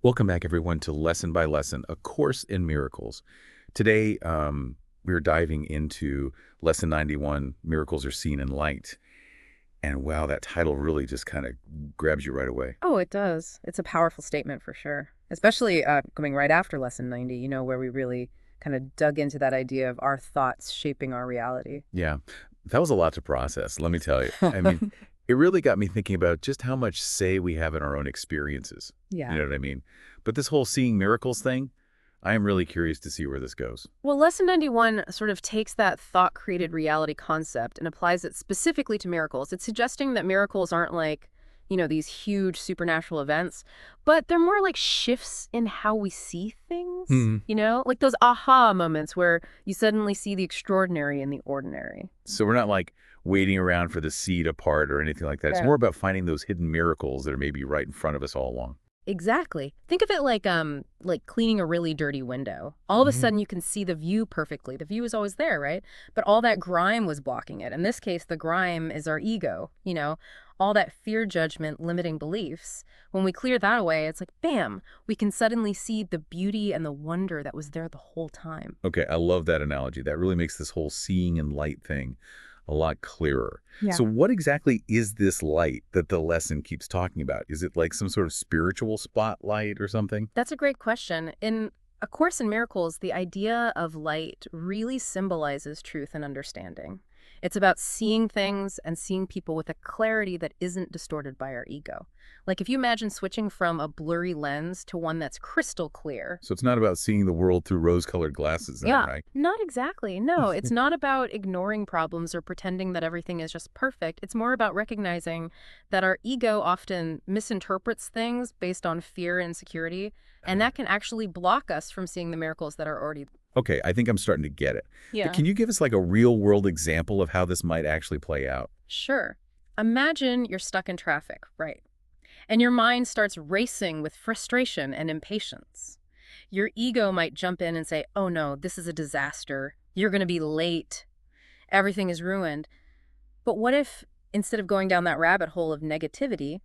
Welcome back, everyone, to Lesson by Lesson, A Course in Miracles. Today, we're diving into Lesson 91, Miracles Are Seen in Light. And wow, that title really just kind of grabs you right away. Oh, it does. It's a powerful statement for sure. Especially coming right after Lesson 90, where we really kind of dug into that idea of our thoughts shaping our reality. Yeah, that was a lot to process, let me tell you. I mean, it really got me thinking about just how much say we have in our own experiences. You Yeah. know what I mean? But this whole seeing miracles thing, I am really curious to see where this goes. Well, Lesson 91 sort of takes that thought created reality concept and applies it specifically to miracles. It's suggesting that miracles aren't like, these huge supernatural events, but they're more like shifts in how we see things, like those aha moments where you suddenly see the extraordinary in the ordinary. So we're not like waiting around for the sea to part or anything like that. It's Yeah. more about finding those hidden miracles that are maybe right in front of us all along. Exactly. Think of it like cleaning a really dirty window. All of a Mhm. sudden you can see the view perfectly. The view is always there, right? But all that grime was blocking it. In this case, the grime is our ego, all that fear, judgment, limiting beliefs. When we clear that away, it's like bam, we can suddenly see the beauty and the wonder that was there the whole time. Okay, I love that analogy. That really makes this whole seeing and light thing a lot clearer. Yeah. So what exactly is this light that the lesson keeps talking about? Is it like some sort of spiritual spotlight or something? That's a great question. In A Course in Miracles, the idea of light really symbolizes truth and understanding. It's about seeing things and seeing people with a clarity that isn't distorted by our ego. Like if you imagine switching from a blurry lens to one that's crystal clear. So it's not about seeing the world through rose-colored glasses then, Yeah, right? not exactly. No, it's not about ignoring problems or pretending that everything is just perfect. It's more about recognizing that our ego often misinterprets things based on fear and insecurity, and that can actually block us from seeing the miracles that are already. Okay, I think I'm starting to get it. But Yeah. can you give us like a real-world example of how this might actually play out? Sure. Imagine you're stuck in traffic, right? And your mind starts racing with frustration and impatience. Your ego might jump in and say, oh no, this is a disaster. You're going to be late. Everything is ruined. But what if, instead of going down that rabbit hole of negativity,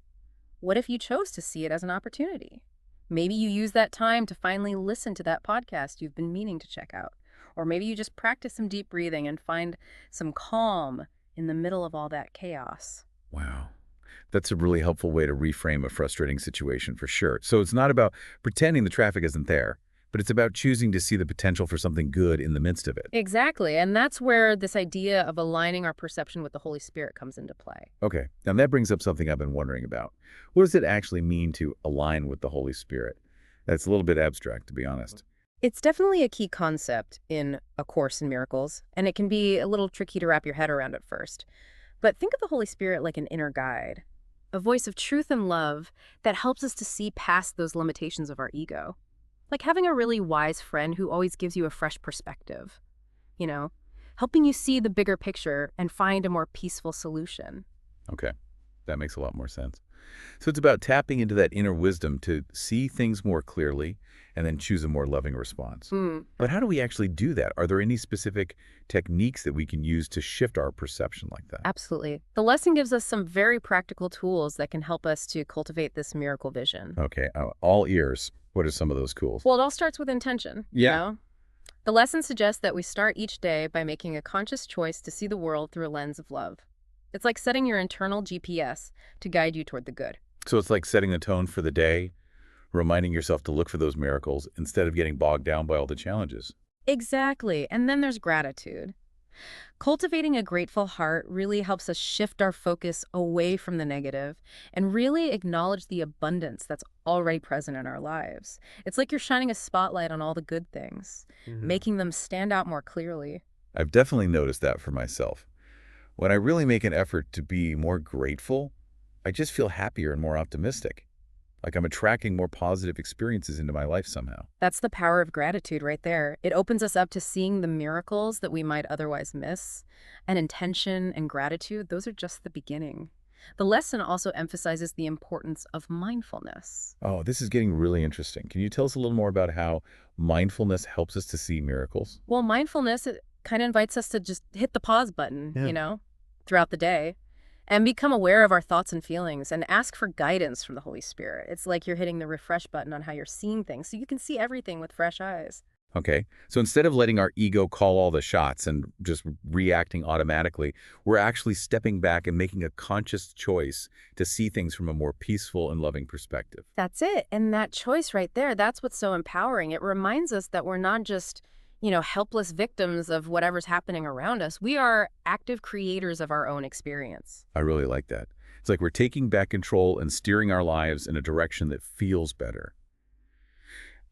what if you chose to see it as an opportunity? Maybe you use that time to finally listen to that podcast you've been meaning to check out. Or maybe you just practice some deep breathing and find some calm in the middle of all that chaos. Wow. That's a really helpful way to reframe a frustrating situation for sure. So it's not about pretending the traffic isn't there, but it's about choosing to see the potential for something good in the midst of it. Exactly. And that's where this idea of aligning our perception with the Holy Spirit comes into play. Okay, now that brings up something I've been wondering about. What does it actually mean to align with the Holy Spirit? That's a little bit abstract, to be honest. It's definitely a key concept in A Course in Miracles, and it can be a little tricky to wrap your head around at first. But think of the Holy Spirit like an inner guide, a voice of truth and love that helps us to see past those limitations of our ego. Like having a really wise friend who always gives you a fresh perspective, you know, helping you see the bigger picture and find a more peaceful solution. Okay, that makes a lot more sense. So it's about tapping into that inner wisdom to see things more clearly and then choose a more loving response. Mm, But how do we actually do that? Are there any specific techniques that we can use to shift our perception like that? absolutely. The lesson gives us some very practical tools that can help us to cultivate this miracle vision. Okay, all ears. What are some of those tools? Well, it all starts with intention, Yeah. The lesson suggests that we start each day by making a conscious choice to see the world through a lens of love. It's like setting your internal GPS to guide you toward the good. So it's like setting the tone for the day, reminding yourself to look for those miracles instead of getting bogged down by all the challenges. Exactly. And then there's gratitude. Cultivating a grateful heart really helps us shift our focus away from the negative and really acknowledge the abundance that's already present in our lives. It's like you're shining a spotlight on all the good things, making them stand out more clearly. I've definitely noticed that for myself. When I really make an effort to be more grateful, I just feel happier and more optimistic. Like I'm attracting more positive experiences into my life somehow. That's the power of gratitude right there. It opens us up to seeing the miracles that we might otherwise miss. And intention and gratitude, those are just the beginning. The lesson also emphasizes the importance of mindfulness. Oh, this is getting really interesting. Can you tell us a little more about how mindfulness helps us to see miracles? Well, mindfulness, it kind of invites us to just hit the pause button, Yeah. throughout the day. And become aware of our thoughts and feelings and ask for guidance from the Holy Spirit. It's like you're hitting the refresh button on how you're seeing things so you can see everything with fresh eyes. Okay, so instead of letting our ego call all the shots and just reacting automatically, we're actually stepping back and making a conscious choice to see things from a more peaceful and loving perspective. That's it. And that choice right there, that's what's so empowering. It reminds us that we're not just, helpless victims of whatever's happening around us. We are active creators of our own experience. I really like that. It's like we're taking back control and steering our lives in a direction that feels better.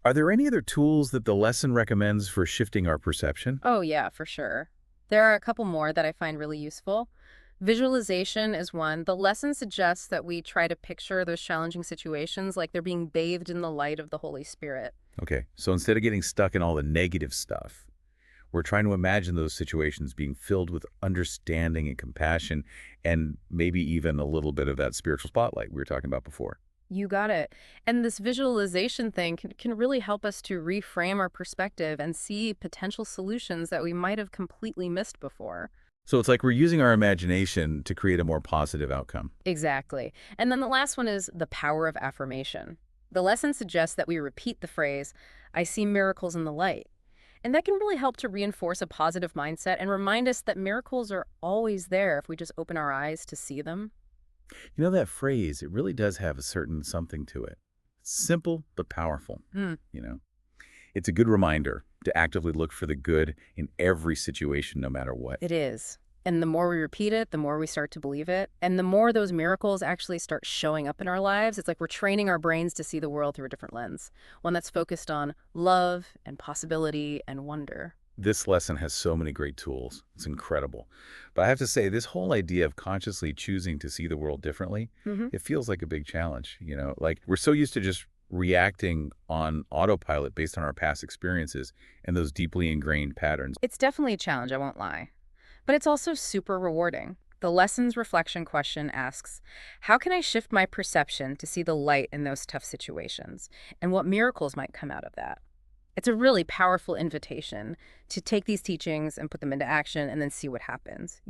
Are there any other tools that the lesson recommends for shifting our perception? Oh, yeah, for sure. There are a couple more that I find really useful. Visualization is one. The lesson suggests that we try to picture those challenging situations like they're being bathed in the light of the Holy Spirit. Okay, so instead of getting stuck in all the negative stuff, we're trying to imagine those situations being filled with understanding and compassion and maybe even a little bit of that spiritual spotlight we were talking about before. You got it. And this visualization thing can really help us to reframe our perspective and see potential solutions that we might have completely missed before. So it's like we're using our imagination to create a more positive outcome. Exactly. And then the last one is the power of affirmation. The lesson suggests that we repeat the phrase, I see miracles in the light. And that can really help to reinforce a positive mindset and remind us that miracles are always there if we just open our eyes to see them. You know that phrase, it really does have a certain something to it. Simple but powerful, Hmm. you know. It's a good reminder to actively look for the good in every situation, no matter what. It is. And the more we repeat it, the more we start to believe it. And the more those miracles actually start showing up in our lives, it's like we're training our brains to see the world through a different lens, one that's focused on love and possibility and wonder. This lesson has so many great tools. It's incredible. But I have to say, this whole idea of consciously choosing to see the world differently, Hmm. it feels like a big challenge. Like we're so used to just reacting on autopilot based on our past experiences and those deeply ingrained patterns. It's definitely a challenge, I won't lie. But it's also super rewarding. The lessons reflection question asks, how can I shift my perception to see the light in those tough situations? And what miracles might come out of that? It's a really powerful invitation to take these teachings and put them into action and then see what happens,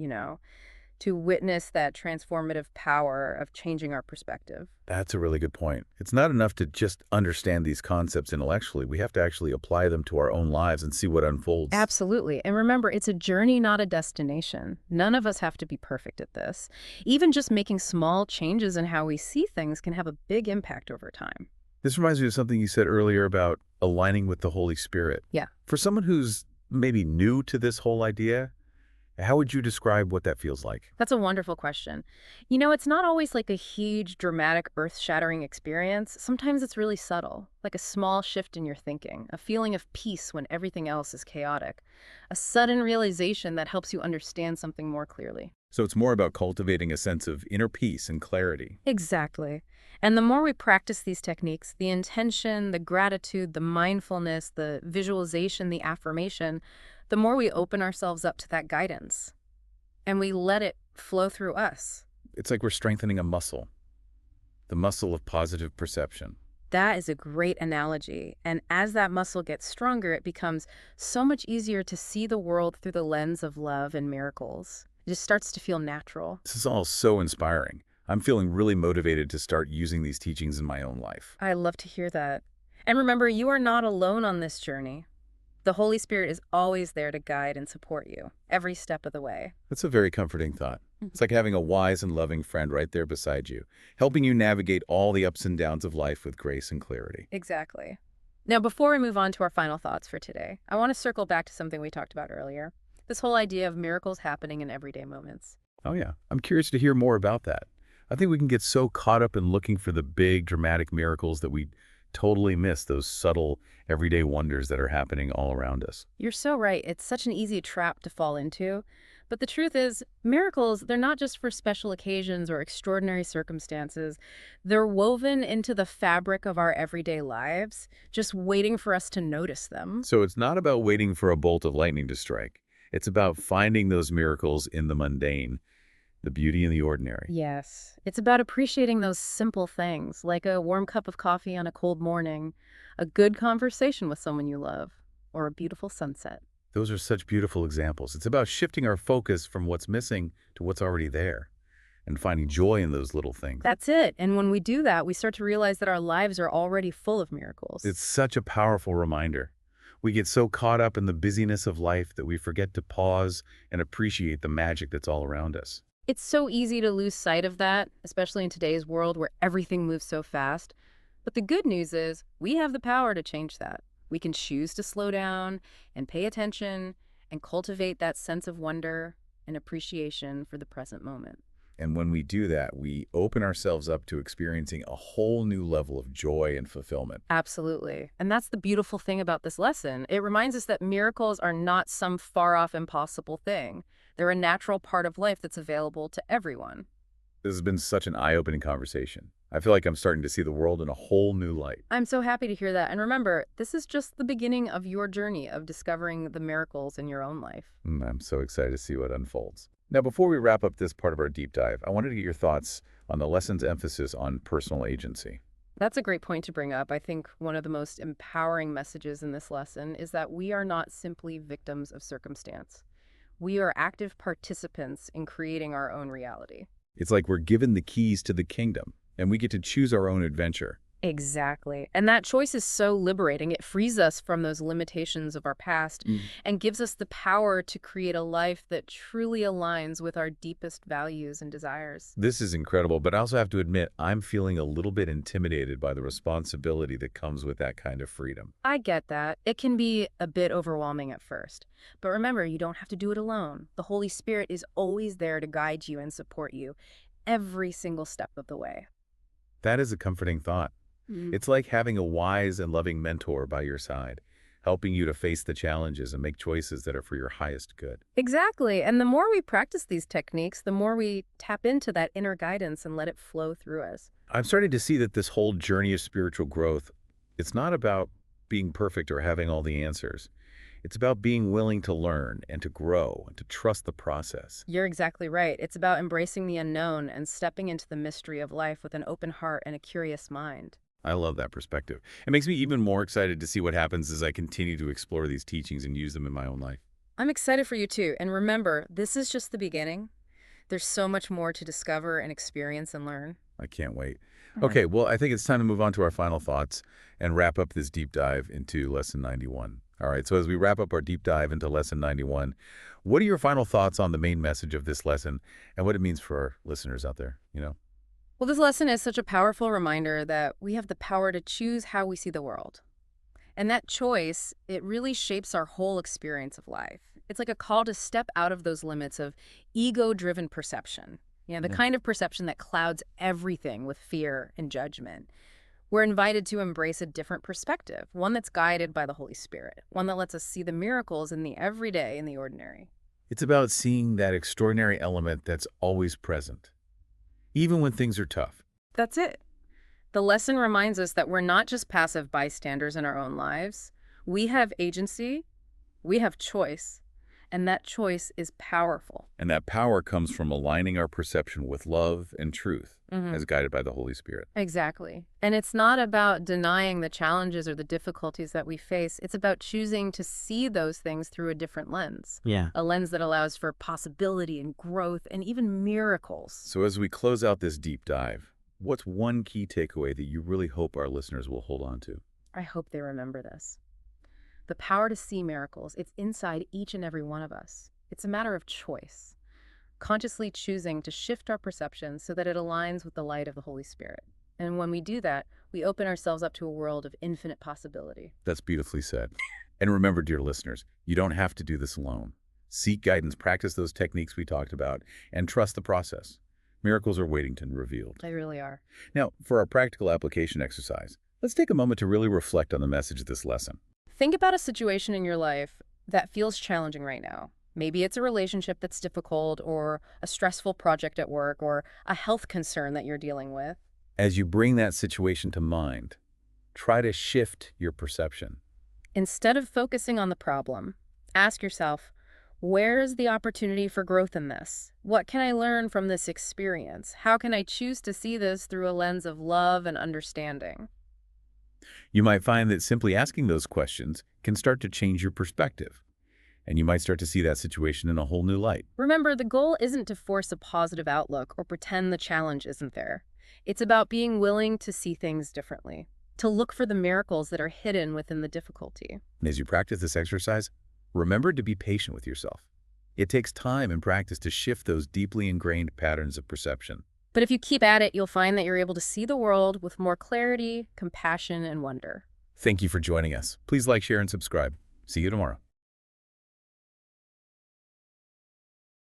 to witness that transformative power of changing our perspective. That's a really good point. It's not enough to just understand these concepts intellectually. We have to actually apply them to our own lives and see what unfolds. Absolutely. And remember, it's a journey, not a destination. None of us have to be perfect at this. Even just making small changes in how we see things can have a big impact over time. This reminds me of something you said earlier about aligning with the Holy Spirit. Yeah. For someone who's maybe new to this whole idea, how would you describe what that feels like? That's a wonderful question. It's not always like a huge, dramatic, earth-shattering experience. Sometimes it's really subtle, like a small shift in your thinking, a feeling of peace when everything else is chaotic, a sudden realization that helps you understand something more clearly. So it's more about cultivating a sense of inner peace and clarity. Exactly. And the more we practice these techniques, the intention, the gratitude, the mindfulness, the visualization, the affirmation, the more we open ourselves up to that guidance and we let it flow through us. It's like we're strengthening a muscle, the muscle of positive perception. That is a great analogy. And as that muscle gets stronger, it becomes so much easier to see the world through the lens of love and miracles. It just starts to feel natural. This is all so inspiring. I'm feeling really motivated to start using these teachings in my own life. I love to hear that. And remember, you are not alone on this journey. The Holy Spirit is always there to guide and support you every step of the way. That's a very comforting thought. It's like having a wise and loving friend right there beside you, helping you navigate all the ups and downs of life with grace and clarity. Exactly. Now, before we move on to our final thoughts for today, I want to circle back to something we talked about earlier, this whole idea of miracles happening in everyday moments. Oh yeah, I'm curious to hear more about that. I think we can get so caught up in looking for the big, dramatic miracles that we totally miss those subtle, everyday wonders that are happening all around us. You're so right. It's such an easy trap to fall into. But the truth is, miracles, they're not just for special occasions or extraordinary circumstances. They're woven into the fabric of our everyday lives, just waiting for us to notice them. So it's not about waiting for a bolt of lightning to strike. It's about finding those miracles in the mundane, the beauty in the ordinary. Yes. It's about appreciating those simple things, like a warm cup of coffee on a cold morning, a good conversation with someone you love, or a beautiful sunset. Those are such beautiful examples. It's about shifting our focus from what's missing to what's already there. and finding joy in those little things. That's it. And when we do that, we start to realize that our lives are already full of miracles. It's such a powerful reminder. We get so caught up in the busyness of life that we forget to pause and appreciate the magic that's all around us. It's so easy to lose sight of that, especially in today's world where everything moves so fast. But the good news is we have the power to change that. We can choose to slow down and pay attention and cultivate that sense of wonder and appreciation for the present moment. And when we do that, we open ourselves up to experiencing a whole new level of joy and fulfillment. Absolutely. And that's the beautiful thing about this lesson. It reminds us that miracles are not some far-off impossible thing. They're a natural part of life that's available to everyone. This has been such an eye-opening conversation. I feel like I'm starting to see the world in a whole new light. I'm so happy to hear that. And remember, this is just the beginning of your journey of discovering the miracles in your own life. I'm so excited to see what unfolds. Now, before we wrap up this part of our deep dive, I wanted to get your thoughts on the lesson's emphasis on personal agency. That's a great point to bring up. I think one of the most empowering messages in this lesson is that we are not simply victims of circumstance. We are active participants in creating our own reality. It's like we're given the keys to the kingdom, and we get to choose our own adventure. Exactly. And that choice is so liberating. It frees us from those limitations of our past and gives us the power to create a life that truly aligns with our deepest values and desires. This is incredible, but I also have to admit, I'm feeling a little bit intimidated by the responsibility that comes with that kind of freedom. I get that. It can be a bit overwhelming at first. But remember, you don't have to do it alone. The Holy Spirit is always there to guide you and support you every single step of the way. That is a comforting thought. It's like having a wise and loving mentor by your side, helping you to face the challenges and make choices that are for your highest good. Exactly. And the more we practice these techniques, the more we tap into that inner guidance and let it flow through us. I'm starting to see that this whole journey of spiritual growth, it's not about being perfect or having all the answers. It's about being willing to learn and to grow and to trust the process. You're exactly right. It's about embracing the unknown and stepping into the mystery of life with an open heart and a curious mind. I love that perspective. It makes me even more excited to see what happens as I continue to explore these teachings and use them in my own life. I'm excited for you too. And remember, this is just the beginning. There's so much more to discover and experience and learn. I can't wait. All right. Okay, well, I think it's time to move on to our final thoughts and wrap up this deep dive into Lesson 91. All right, so as we wrap up our deep dive into Lesson 91, what are your final thoughts on the main message of this lesson and what it means for our listeners out there, Well, this lesson is such a powerful reminder that we have the power to choose how we see the world. And that choice, it really shapes our whole experience of life. It's like a call to step out of those limits of ego-driven perception. The Yeah. kind of perception that clouds everything with fear and judgment. We're invited to embrace a different perspective, one that's guided by the Holy Spirit, one that lets us see the miracles in the everyday and the ordinary. It's about seeing that extraordinary element that's always present, even when things are tough. That's it. The lesson reminds us that we're not just passive bystanders in our own lives. We have agency, we have choice, and that choice is powerful. And that power comes from aligning our perception with love and truth as guided by the Holy Spirit. Exactly. And it's not about denying the challenges or the difficulties that we face. It's about choosing to see those things through a different lens. Yeah. A lens that allows for possibility and growth and even miracles. So as we close out this deep dive, what's one key takeaway that you really hope our listeners will hold on to? I hope they remember this. The power to see miracles, it's inside each and every one of us. It's a matter of choice. Consciously choosing to shift our perception so that it aligns with the light of the Holy Spirit. And when we do that, we open ourselves up to a world of infinite possibility. That's beautifully said. And remember, dear listeners, you don't have to do this alone. Seek guidance, practice those techniques we talked about, and trust the process. Miracles are waiting to be revealed. They really are. Now, for our practical application exercise, let's take a moment to really reflect on the message of this lesson. Think about a situation in your life that feels challenging right now. Maybe it's a relationship that's difficult, or a stressful project at work, or a health concern that you're dealing with. As you bring that situation to mind, try to shift your perception. Instead of focusing on the problem, ask yourself, where is the opportunity for growth in this? What can I learn from this experience? How can I choose to see this through a lens of love and understanding? You might find that simply asking those questions can start to change your perspective. and you might start to see that situation in a whole new light. Remember, the goal isn't to force a positive outlook or pretend the challenge isn't there. It's about being willing to see things differently, to look for the miracles that are hidden within the difficulty. And as you practice this exercise, remember to be patient with yourself. It takes time and practice to shift those deeply ingrained patterns of perception. But if you keep at it, you'll find that you're able to see the world with more clarity, compassion, and wonder. Thank you for joining us. Please like, share, and subscribe. See you tomorrow.